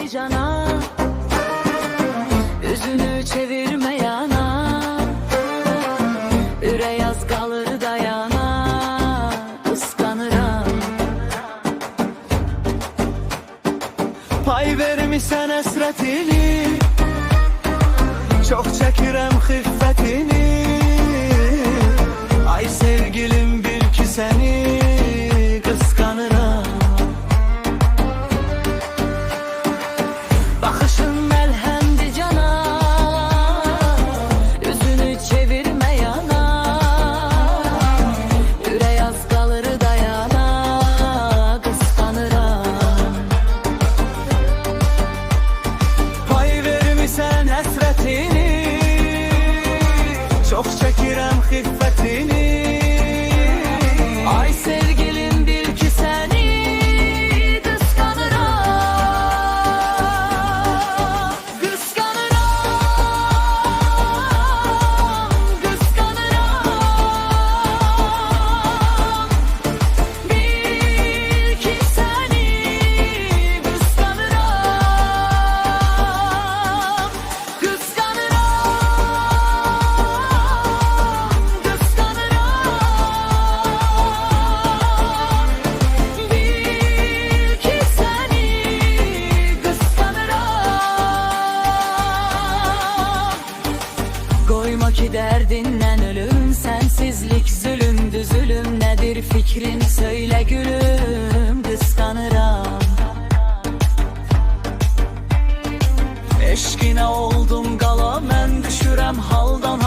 elhendi cana, üzünü çevirme yana, üre yaz kalır dayana, kıskanıram. Pay vermişsen esretini, çok çekirem xiffetini. Ay sevgilim bil ki seni kıskanıram. Bakışın elhendi cana, üzünü çevirme yana, üre yaz kalır dayana, kıskanıram. Pay vermişsen esretini, çok çekirem xiffetini. Ay sevgilim bil ki seni kıskanıram. Kıskanıram, kıskanıram. Bil ki seni kıskanıram. Kıskanıram, kıskanıram. Bil ki seni kıskanıram. Koyma ki derdinden ölüm, sensizlik zulümdü zulüm. Nedir fikrin söyle gülüm, kıskanıram. Eşkine oldum qala, mən düşürəm haldan